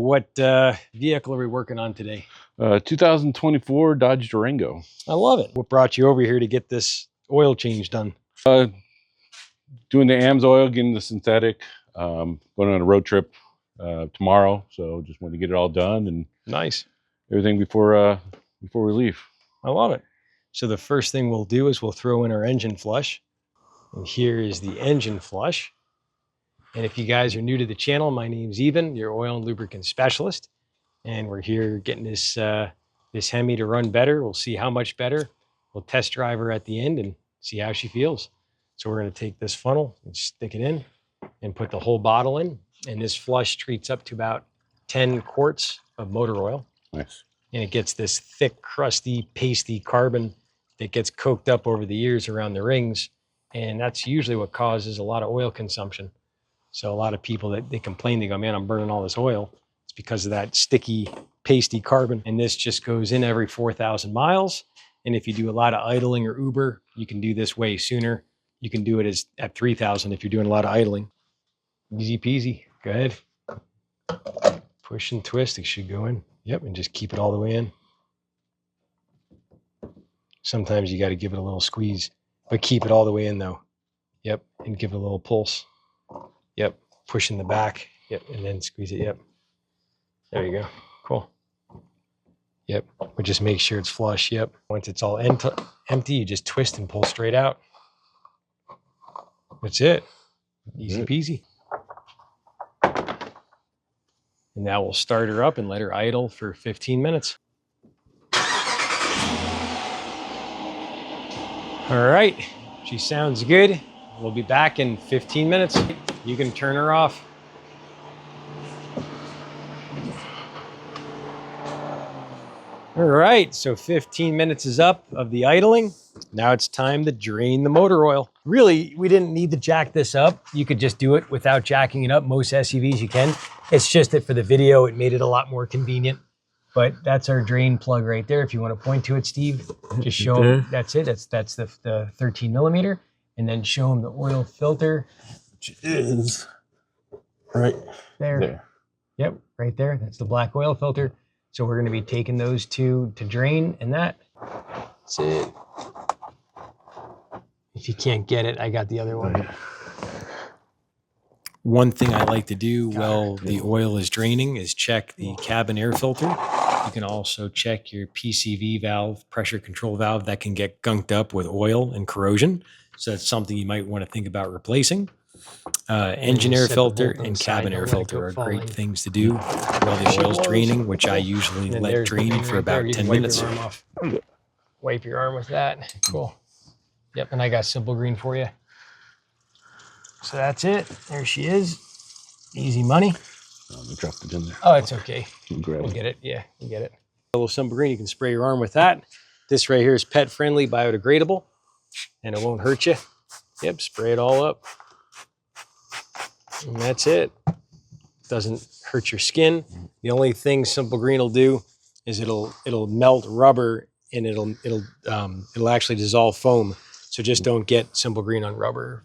what vehicle are we working on today? 2024 Dodge Durango. I love it. What brought you over here to get this oil change done? Doing the AMSOIL, getting the synthetic, going on a road trip tomorrow. So just wanted to get it all done and nice everything before we leave. I love it. So the first thing we'll do is we'll throw in our engine flush. And here is the engine flush. And if you guys are new to the channel, my name's Eben, your oil and lubricant specialist. And we're here getting this this Hemi to run better. We'll see how much better. We'll test drive her at the end and see how she feels. So we're going to take this funnel and stick it in and put the whole bottle in. And this flush treats up to about 10 quarts of motor oil. Nice. And it gets this thick, crusty, pasty carbon that gets coked up over the years around the rings. And that's usually what causes a lot of oil consumption. So a lot of people that they complain, they go, man, I'm burning all this oil. It's because of that sticky, pasty carbon. And this just goes in every 4,000 miles. And if you do a lot of idling or Uber, you can do this way sooner. You can do it at 3,000 if you're doing a lot of idling. Easy peasy. Go ahead. Push and twist. It should go in. Yep. And just keep it all the way in. Sometimes you got to give it a little squeeze, but keep it all the way in though. Yep. And give it a little pulse. Yep. Push in the back. Yep. And then squeeze it. Yep. There you go. Cool. Yep. But just make sure it's flush. Yep. Once it's all empty, you just twist and pull straight out. That's it. Easy peasy. And now we'll start her up and let her idle for 15 minutes. All right. She sounds good. We'll be back in 15 minutes. You can turn her off. All right, so 15 minutes is up of the idling. Now it's time to drain the motor oil. Really, we didn't need to jack this up. You could just do it without jacking it up. Most SUVs you can. It's just that for the video, it made it a lot more convenient. But that's our drain plug right there. If you want to point to it, Steve, just show them. That's it. That's the 13 millimeter. And then show them the oil filter. Which is right there. Yep, right there. That's the black oil filter. So we're going to be taking those two to drain, and that's it. If you can't get it, I got the other one. One thing I like to do while the oil is draining is check the cabin air filter. You can also check your PCV valve, pressure control valve, that can get gunked up with oil and corrosion. So that's something you might want to think about replacing. Engine air filter and cabin air filter are great things to do while the oil's draining, which I usually let drain for about 10 minutes. Wipe your arm with that. Cool. Yep, and I got Simple Green for you. So that's it. There she is. Easy money. I dropped it in there. Oh, it's okay. We'll get it. Yeah, we'll get it. A little Simple Green, you can spray your arm with that. This right here is pet friendly, biodegradable, and it won't hurt you. Yep, spray it all up. And that's it. Doesn't hurt your skin. The only thing Simple Green will do is it'll melt rubber and it'll actually dissolve foam. So just don't get Simple Green on rubber.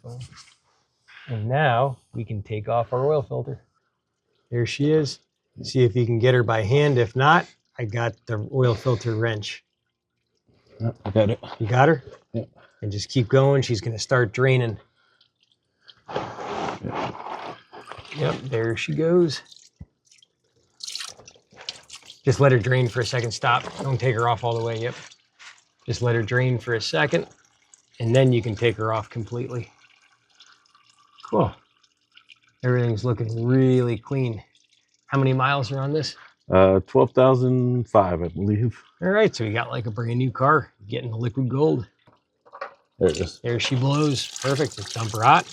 And now we can take off our oil filter. There she is. See if you can get her by hand. If not, I got the oil filter wrench. Yep, I got it. You got her? Yep. And just keep going. She's going to start draining. Yep, there she goes. Just let her drain for a second. Stop. Don't take her off all the way. Yep. Just let her drain for a second, and then you can take her off completely. Cool. Everything's looking really clean. How many miles are on this? 12,005, I believe. All right, so we got like a brand new car getting the liquid gold. There it is. There she blows. Perfect. It's dump her hot.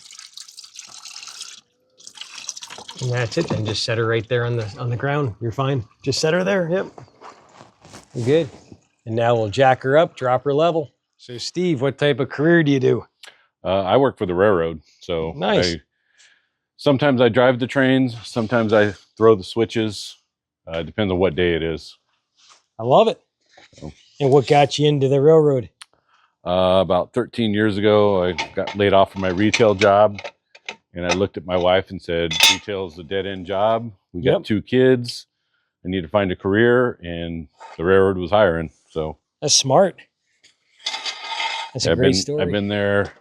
And that's it. Then just set her right there on the ground. You're fine. Just set her there. Yep. You're good. And now we'll jack her up, drop her level. So Steve, what type of career do you do? I work for the railroad, so nice. Sometimes I drive the trains. Sometimes I throw the switches. Depends on what day it is. I love it. So, and what got you into the railroad? About 13 years ago, I got laid off from my retail job. And I looked at my wife and said, retail is a dead-end job. We got 2 kids. I needed to find a career, and the railroad was hiring. So That's smart. That's a great story. I've been there.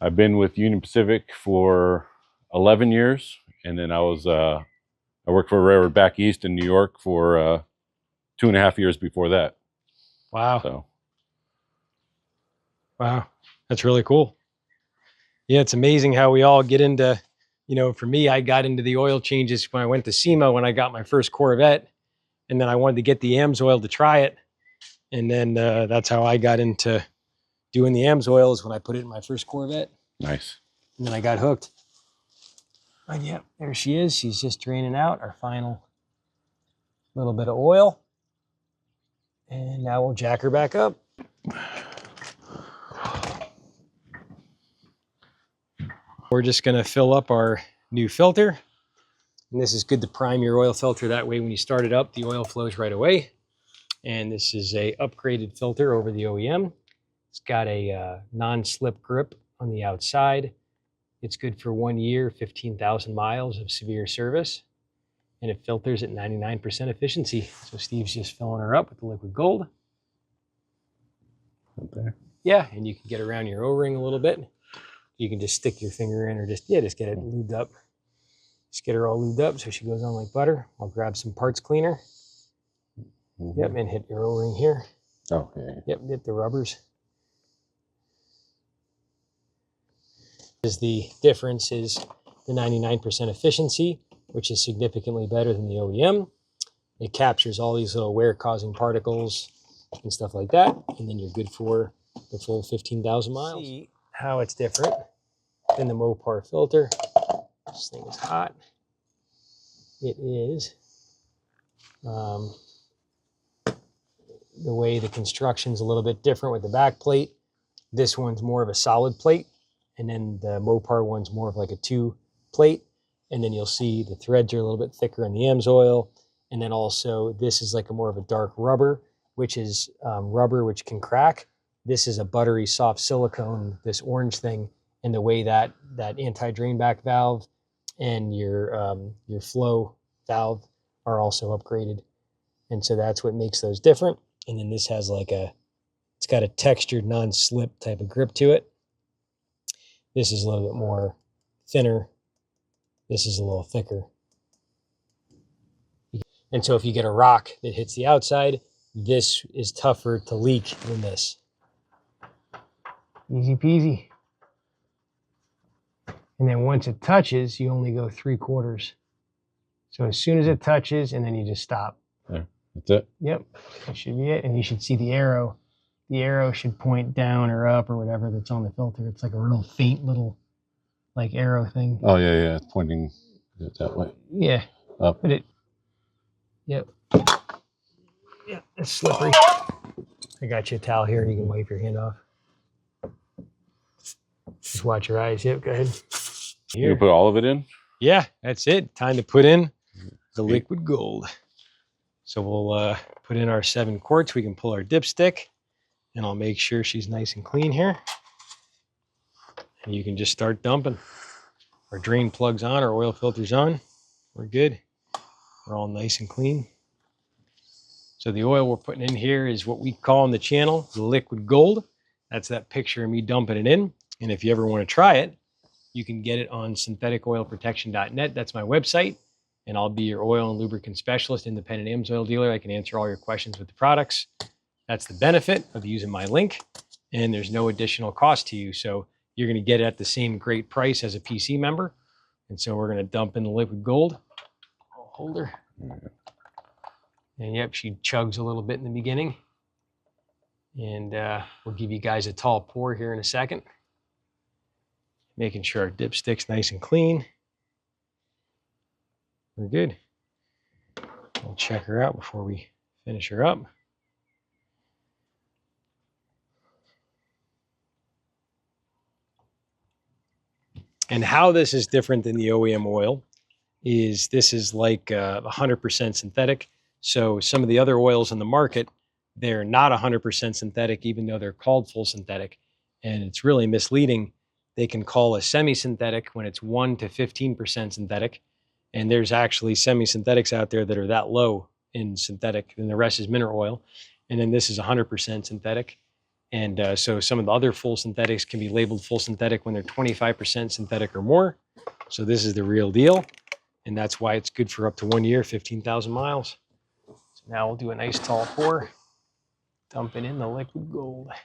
I've been with Union Pacific for 11 years, and then I worked for a railroad back east in New York for 2.5 years before that. Wow. So, wow, that's really cool. Yeah, it's amazing how we all get into, you know, for me, I got into the oil changes when I went to SEMA when I got my first Corvette, and then I wanted to get the AMSOIL to try it. And then that's how I got into doing the AMSOIL, is when I put it in my first Corvette. nice. And then I got hooked. But yeah, there she is. She's just draining out our final little bit of oil. And now we'll jack her back up. We're just going to fill up our new filter. And this is good to prime your oil filter. That way when you start it up, the oil flows right away. And this is a upgraded filter over the OEM. It's got a non-slip grip on the outside. It's good for 1 year, 15,000 miles of severe service. And it filters at 99% efficiency. So Steve's just filling her up with the liquid gold. Up there. Yeah, and you can get around your O-ring a little bit. You can just stick your finger in, or just get it lubed up. Just get her all lubed up so she goes on like butter. I'll grab some parts cleaner. Mm-hmm. Yep, and hit your O-ring here. Okay. Yep, hit the rubbers. The difference is the 99% efficiency, which is significantly better than the OEM. It captures all these little wear-causing particles and stuff like that, and then you're good for the full 15,000 miles. See how it's different than the Mopar filter. This thing is hot. It is the way the construction's a little bit different with the back plate. This one's more of a solid plate, and then the Mopar one's more of like a 2 plate. And then you'll see the threads are a little bit thicker in the AMSOIL. And then also this is like a more of a dark rubber, which is rubber which can crack. This is a buttery soft silicone, this orange thing. And the way that anti-drain back valve and your flow valve are also upgraded. And so that's what makes those different. And then this has like it's got a textured non-slip type of grip to it. This is a little bit more thinner. This is a little thicker. And so if you get a rock that hits the outside, this is tougher to leak than this. Easy peasy. And then once it touches, you only go 3/4. So as soon as it touches, and then you just stop. There, that's it. Yep, that should be it. And you should see the arrow. The arrow should point down or up or whatever that's on the filter. It's like a real faint little like arrow thing. Oh yeah, it's pointing that way. Yeah. Up. But yep. Yeah, it's slippery. I got you a towel here. You can wipe your hand off. Just watch your eyes. Yep, go ahead. You put all of it in? Yeah, that's it. Time to put in the liquid gold. So we'll put in our 7 quarts. We can pull our dipstick, and I'll make sure she's nice and clean here. And you can just start dumping. Our drain plug's on, our oil filter's on. We're good. We're all nice and clean. So the oil we're putting in here is what we call on the channel the liquid gold. That's that picture of me dumping it in. And if you ever want to try it, you can get it on syntheticoilprotection.net. That's my website. And I'll be your oil and lubricant specialist, independent AMSOIL dealer. I can answer all your questions with the products. That's the benefit of using my link. And there's no additional cost to you. So you're going to get it at the same great price as a PC member. And so we're going to dump in the liquid gold. I'll hold her. And yep, she chugs a little bit in the beginning. And we'll give you guys a tall pour here in a second. Making sure our dipstick's nice and clean. We're good. We'll check her out before we finish her up. And how this is different than the OEM oil is this is like 100% synthetic. So some of the other oils in the market, they're not 100% synthetic, even though they're called full synthetic. And it's really misleading. They can call a semi-synthetic when it's 1 to 15% synthetic. And there's actually semi-synthetics out there that are that low in synthetic, and the rest is mineral oil. And then this is 100% synthetic. And so some of the other full synthetics can be labeled full synthetic when they're 25% synthetic or more. So this is the real deal. And that's why it's good for up to 1 year, 15,000 miles. So now we'll do a nice tall pour, dumping in the liquid gold. I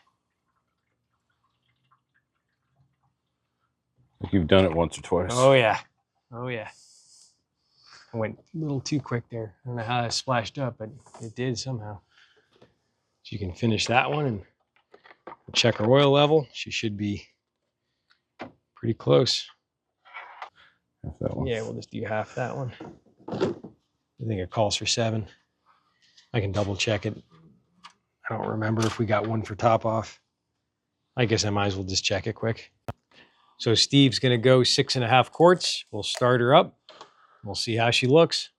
think you've done it once or twice. Oh yeah. Oh yeah. I went a little too quick there. I don't know how I splashed up, but it did somehow. So you can finish that one and check her oil level. She should be pretty close. Half that one. Yeah, we'll just do half that one. I think it calls for 7. I can double check it. I don't remember if we got one for top off. I guess I might as well just check it quick. So Steve's gonna go 6.5 quarts. We'll start her up. We'll see how she looks.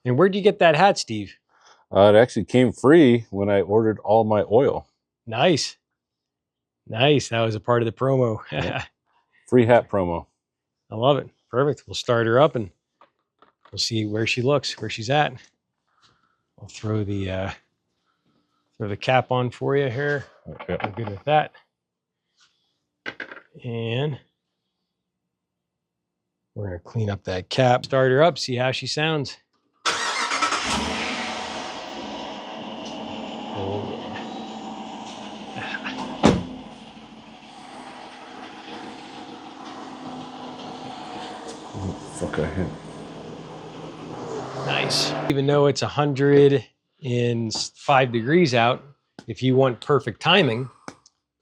And where'd you get that hat, Steve? It actually came free when I ordered all my oil. Nice. Nice. That was a part of the promo. Yeah. Free hat promo. I love it. Perfect. We'll start her up and we'll see where she looks, where she's at. I'll throw the cap on for you here. Okay. I'm good with that. And we're going to clean up that cap, start her up, see how she sounds. Oh, Fuck, I hit. nice. Even though it's 105 degrees out, if you want perfect timing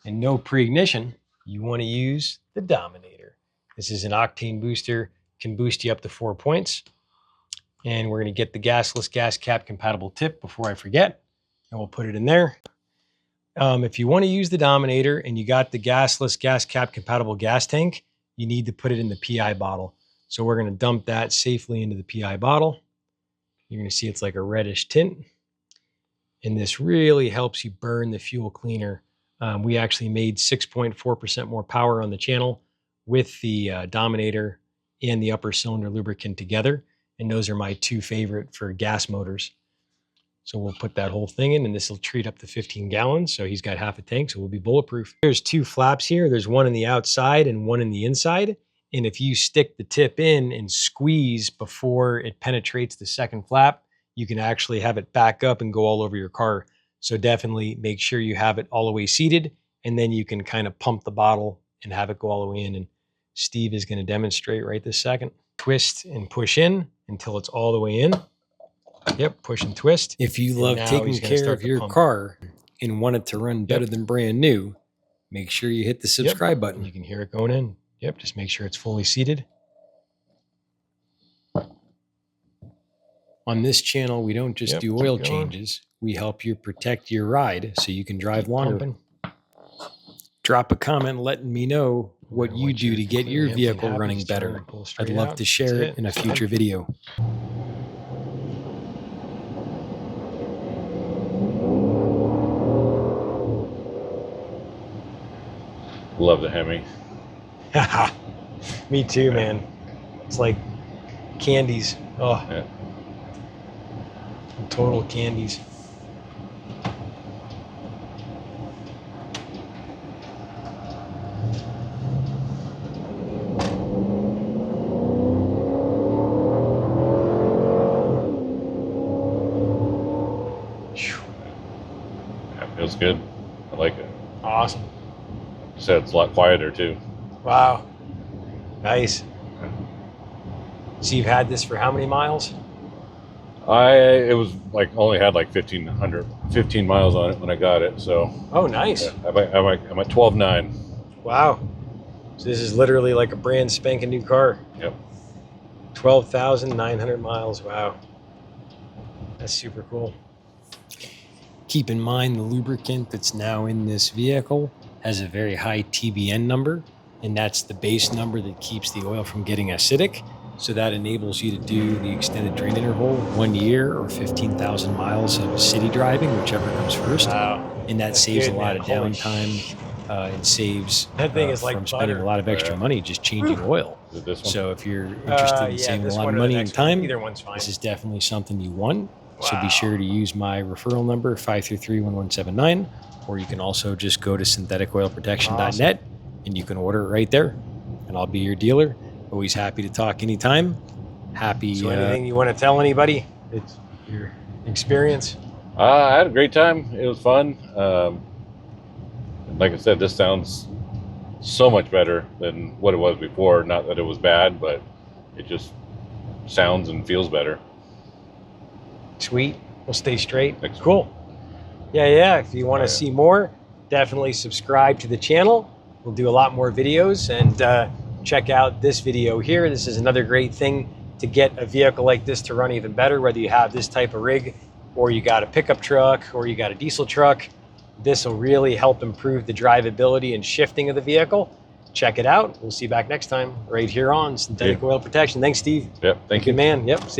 and no pre-ignition, you want to use the Dominator. This is an octane booster, can boost you up to 4 points. And we're going to get the gasless gas cap compatible tip before I forget, and we'll put it in there. If you want to use the Dominator and you got the gasless gas cap compatible gas tank, you need to put it in the PI bottle. So we're going to dump that safely into the PI bottle. You're going to see it's like a reddish tint. And this really helps you burn the fuel cleaner. We actually made 6.4% more power on the channel with the Dominator and the upper cylinder lubricant together. And those are my 2 favorite for gas motors. So we'll put that whole thing in, and this will treat up to 15 gallons. So he's got half a tank, so we'll be bulletproof. There's 2 flaps here. There's one on the outside and one in the inside. And if you stick the tip in and squeeze before it penetrates the second flap, you can actually have it back up and go all over your car. So definitely make sure you have it all the way seated, and then you can kind of pump the bottle and have it go all the way in. And Steve is going to demonstrate right this second. Twist and push in until it's all the way in. Yep, push and twist. If you love taking care of your car and want it to run better than brand new, make sure you hit the subscribe button. You can hear it going in. Yep, just make sure it's fully seated. On this channel, we don't just do oil changes. We help you protect your ride so you can drive longer. Drop a comment letting me know what you do to get your vehicle running better. I'd love to share it in a future video. Love the Hemi. Me too, man. It's like candies. Oh, Yeah. Total candies. That feels good. I like it. Awesome. You said it's a lot quieter too. Wow. Nice. So you've had this for how many miles? It was like only had like 15 miles on it when I got it. So. Oh, nice. Yeah, I'm at 12.9. Wow. So this is literally like a brand spanking new car. Yep. 12,900 miles. Wow. That's super cool. Keep in mind the lubricant that's now in this vehicle has a very high TBN number, and that's the base number that keeps the oil from getting acidic. So that enables you to do the extended drain interval, 1 year or 15,000 miles of city driving, whichever comes first. Wow. And that saves a lot of downtime and saves That thing is like from spending butter. a lot of extra Yeah. money just changing oil. Is it this one? So if you're interested in Yeah, saving a this lot one of or the money and next one. time, Either one's fine. this is definitely something you want. So Wow. be sure to use my referral number 533-1179, or you can also just go to syntheticoilprotection.net and you can order it right there. And I'll be your dealer. Always happy to talk anytime. Happy. So anything you want to tell anybody? It's your experience. I had a great time. It was fun. Like I said, this sounds so much better than what it was before. Not that it was bad, but it just sounds and feels better. Sweet. We'll stay straight. Excellent. Cool. Yeah. If you want to Yeah. see more, definitely subscribe to the channel. We'll do a lot more videos, and check out this video here. This is another great thing to get a vehicle like this to run even better, whether you have this type of rig or you got a pickup truck or you got a diesel truck. This will really help improve the drivability and shifting of the vehicle. Check it out. We'll see you back next time right here on Synthetic Oil Protection. Thanks, Steve. Yep. Thank you. Good man. Yep. See ya.